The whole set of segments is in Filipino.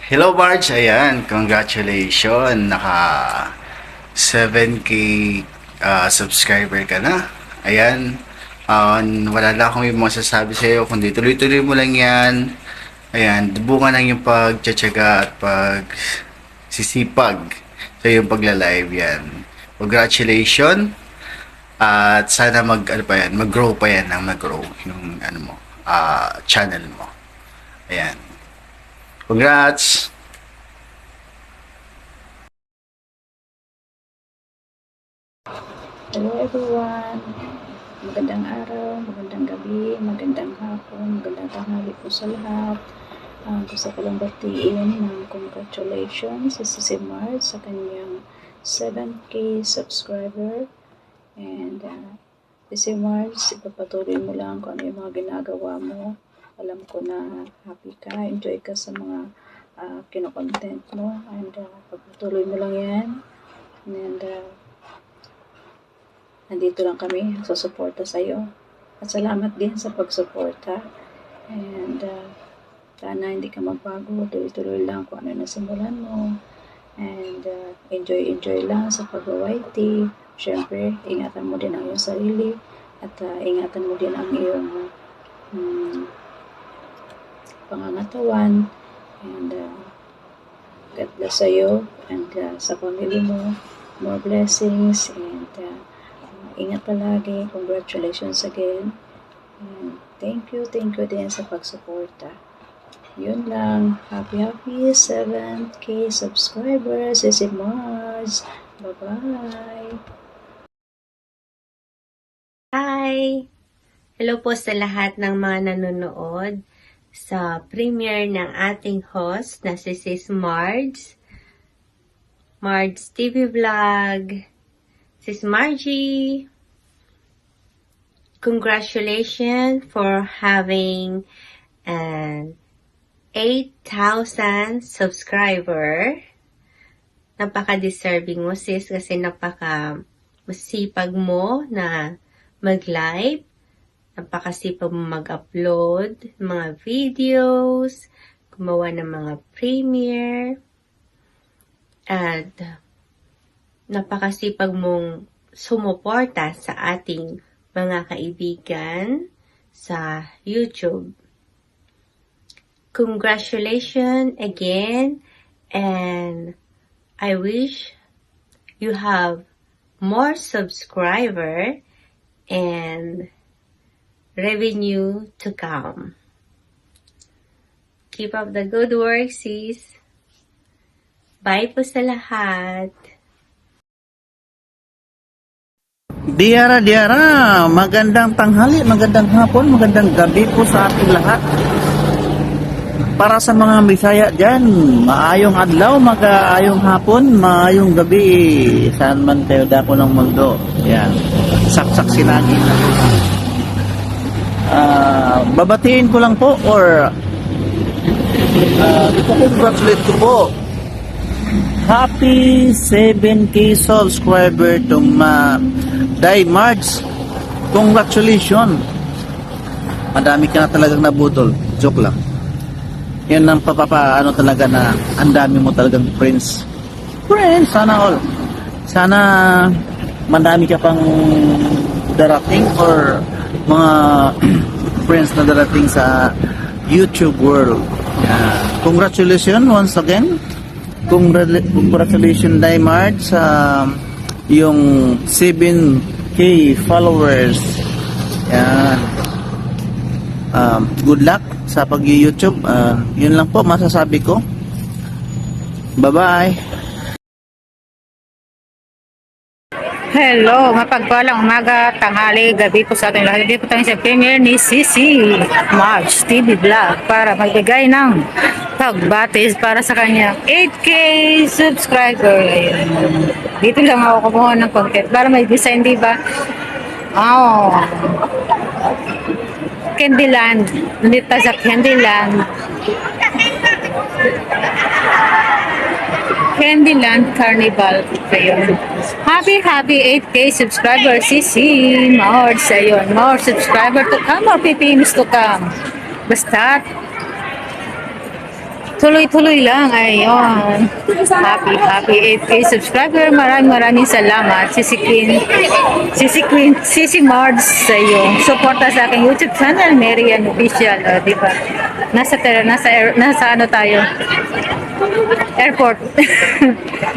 Hello Marge, ayan, congratulations, naka 7k subscriber ka na. Ayan, wala na akong yung masasabi sa iyo, kundi tuloy-tuloy mo lang yan. Ayan, bunga lang yung pagtsatsaga at sisipag sa yung pagla-live yan. Congratulations at sana mag-grow pa yan ng mag-grow yung ano mo, channel mo. Ayan. Congrats! Hello everyone! Magandang araw, magandang gabi, magandang hapon, magandang tanghali po sa lahat. Gusto ko lang batiin ng congratulations sa si Mars sa kanyang 7k subscriber. And si Mars, ipapatuloy mo lang kung ano yung mga ginagawa mo. Alam ko na happy ka, enjoy ka sa mga kinokontent mo. And pagpatuloy mo lang yan. And nandito lang kami sa suporta sa iyo. At salamat din sa pagsuporta. And sana hindi ka magbago, tuloy-tuloy lang kung ano nasimulan mo. And enjoy lang sa pag-YT. Siyempre, ingatan mo din ang iyong sarili at ingatan mo din ang iyong pangangatawan. And God bless sa iyo and sa pamilya mo. More blessings and ingat palagi. Congratulations again. And thank you din sa pagsuporta. Yun lang. Happy 7k subscribers. Si Mars. Bye-bye. Hi! Hello po sa lahat ng mga nanonood sa premiere ng ating host na si Sis Marge. Marge TV Vlog. Sis Margie, congratulations for having an 8,000 subscriber. Napaka-deserving mo sis kasi napaka-masipag mo na mag-live. Napakasipag mo mag-upload mga videos, gumawa ng mga premiere, at napakasipag mong sumuporta sa ating mga kaibigan sa YouTube. Congratulations again, and I wish you have more subscriber and revenue to come. Keep up the good work, sis. Bye po sa lahat. Diara, magandang tanghali, magandang hapon, magandang gabi po sa ating lahat. Para sa mga Bisaya dyan, maayong adlaw, mag-aayong hapon, maayong gabi, saan man kayo dako ng mundo. Yan, saksak sinagi. Babatiin ko lang po or congratulate ko po. Happy 7k subscriber to Day Marge. Congratulations. Madami ka na talagang nabudol. Joke lang. Yan ang ano talaga na ang dami mo talagang friends. Friends, sana all. Sana madami ka pang darating or mga friends na darating sa YouTube world. Congratulations once again. Congratulations Day Marge sa yung 7k followers. Yan. Good luck sa pag-YouTube. Yun lang po masasabi ko. Bye-bye. Hello, mapagpalang umaga, tanghali, gabi po sa ating lahat. Dito tayo sa premiere ni Sisi Marge TV Vlog para magbigay ng pagbatis para sa kanya 8k subscriber. Ayan. Dito lang ako kumuha ng content para may design, di ba? Oh. Candyland. Nandito sa Candyland. Candyland Carnival. Ayun. Happy 8K subscriber, CC Mards. Ayun, more subscriber to come, more pipinos to come. Basta, tuloy-tuloy lang. Ayun. Happy 8K subscriber. Maraming salamat. CC Mards sa iyo. Suporta sa aking YouTube channel, Marian Official. Di ba? Nasa ano tayo? Airport.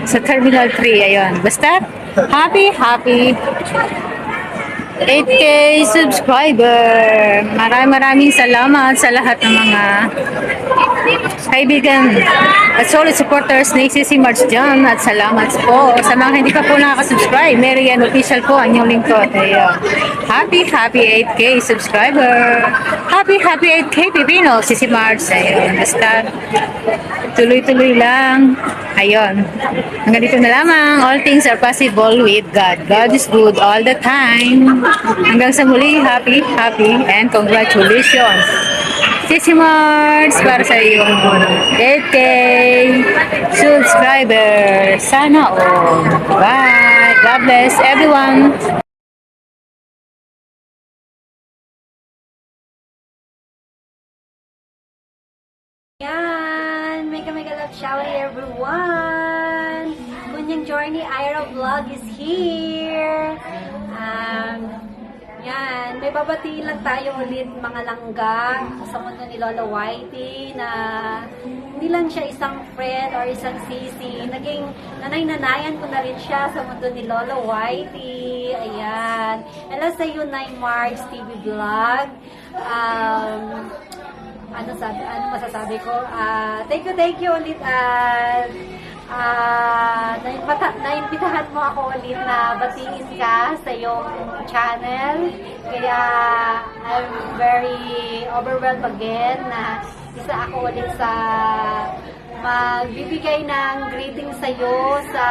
Sa Terminal 3. Ayun. Basta, happy 8K subscriber. Maraming salamat sa lahat ng mga kaibigan at solid supporters ni CC March dyan. At salamat po sa mga hindi pa po nakaka-subscribe. Marian Official po ang inyong lingkod. Ayun. Happy 8K subscriber. Happy 8K Pipino, CC March. Ayun. Basta tuloy-tuloy lang. Ayun. Hanggang dito na lamang. All things are possible with God. God is good all the time. Hanggang sa muli, happy, and congratulations. CC Mars para sa iyong 8K subscriber. Sana all. Bye. God bless everyone. Yan! Mega love shower everyone! Bunyang Journey Ira Vlog is here! Yan, may babatiin lang tayo ulit mga langga sa mundo ni Lola Whitey na hindi lang siya isang friend or isang sisi. Naging nanay-nanayan ko na rin siya sa mundo ni Lola Whitey. Ayan. Hello sa iyo, Nay Marks TV Vlog. Ano masasabi ko? Thank you ulit at naimbitahan mo ako ulit na batiin ka sa iyong channel. Kaya I'm very overwhelmed again na isa ako ulit sa magbibigay ng greeting sa iyo sa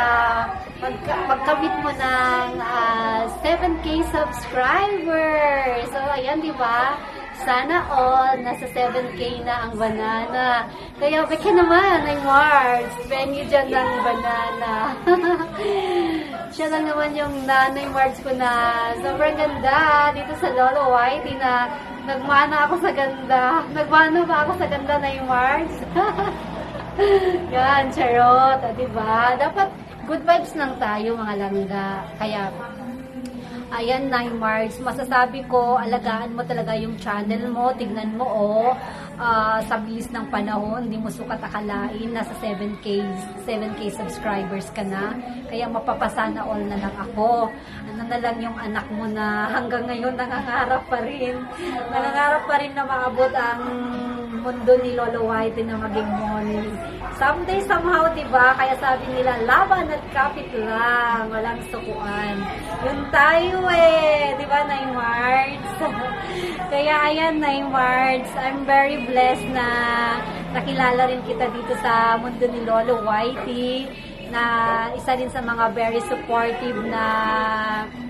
pagkamit mo ng 7K subscribers. So ayan, di ba? Sana all, nasa 7K na ang banana. Kaya, baka naman, ay Mars, penny dyan ng banana. Siya lang naman yung nanay Mars ko na sobrang ganda dito sa Lola Whitey na nagmana ako sa ganda. Nagmana ba ako sa ganda na yung Mars? Yan, charot. Diba? Dapat good vibes lang tayo mga langga. Kaya, ayan, Nay Marks, masasabi ko, alagaan mo talaga yung channel mo, tignan mo, sa bilis ng panahon, hindi mo sukat akalain, nasa 7K subscribers ka na, kaya mapapasana all na lang ako. Ano na lang yung anak mo na hanggang ngayon nangangarap pa rin na maabot ang mundo ni Lola Whitey na maging mall. Someday, somehow, diba? Kaya sabi nila, laban at kapit lang, walang sukuan. Yun tayo diba, Nay Marts? Kaya ayan, Nay Marts, I'm very blessed na nakilala rin kita dito sa mundo ni Lola Whitey, na isa din sa mga very supportive na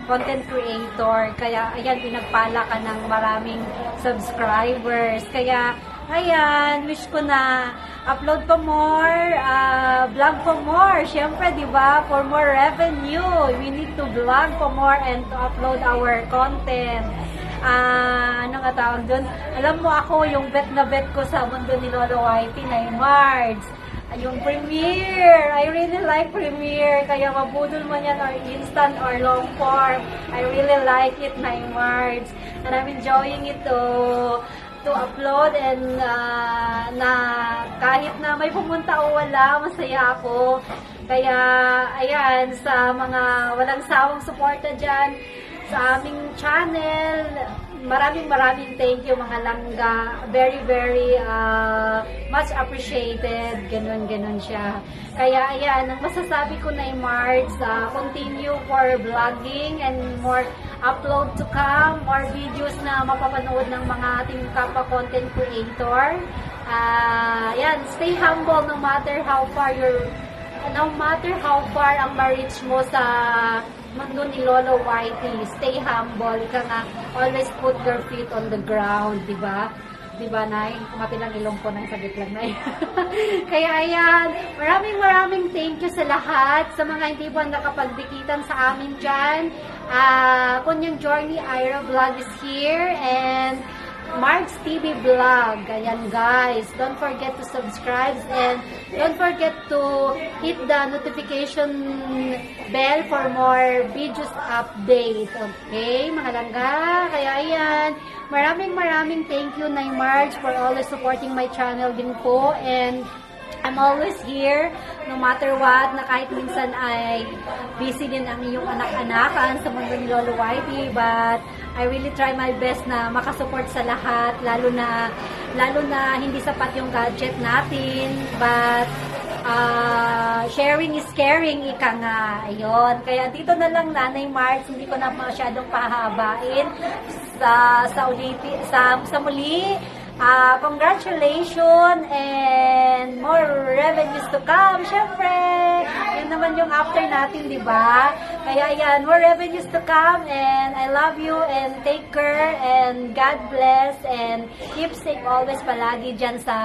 content creator. Kaya ayan, pinagpala ka ng maraming subscribers. Kaya ayan, wish ko na upload pa more, vlog pa more. Siyempre, di ba, for more revenue, we need to vlog pa more and to upload our content. Ano nga tawag dun? Alam mo ako, yung bet na bet ko sa mundo ni Lola Whitey, Nay Marts. Yung premiere, I really like premiere. Kaya mabudol man yan or instant or long form. I really like it, Nay Marts. And I'm enjoying it to upload and na kahit na may pumunta o wala, masaya ako. Kaya, ayan, sa mga walang sawang suporta dyan sa aming channel, maraming thank you mga langga. Very much appreciated. Ganon siya. Kaya ayan, ang masasabi ko na March, continue for vlogging and more upload to come, more videos na mapapanood ng mga ating kapwa content creator. Ayan, stay humble no matter how far ang ma-reach mo sa mundo ni Lola Whitey. Stay humble ka nga, always put your feet on the ground, di ba? di ba, Nay? Kumati lang ilong ko, Nay, saglit lang, Nay. Kaya ayan, maraming thank you sa lahat, sa mga hindi ba nakapagdikitan sa amin dyan. Kunyang Journey Ira Vlog is here, and Mark's TV Vlog. Ayan guys, don't forget to subscribe and don't forget to hit the notification bell for more videos update. Okay, mga langga? Kaya ayan, maraming thank you, Nay Marge, for always supporting my channel din po, and I'm always here, no matter what, na kahit minsan ay busy din ang iyong anak-anakan sa mundo ni Lolo Whitey, but I really try my best na makasupport sa lahat, lalo na hindi sapat yung gadget natin, but sharing is caring, ika nga. Ayun. Kaya dito na lang, Nanay Marge, hindi ko na masyadong pahabain sa muli. Congratulations and more revenues to come. Syempre, yun naman yung after natin, di ba? Kaya yan, more revenues to come, and I love you and take care and God bless and keep safe always palagi dyan sa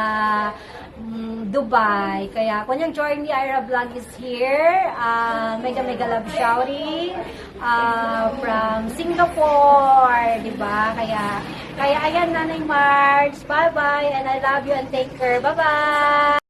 Dubai. Kaya kunyang Journey Ira Vlog is here. Mega love shouting from Singapore, di ba? Kaya ayan, Nanay Marge, bye-bye, and I love you and take care. Bye-bye!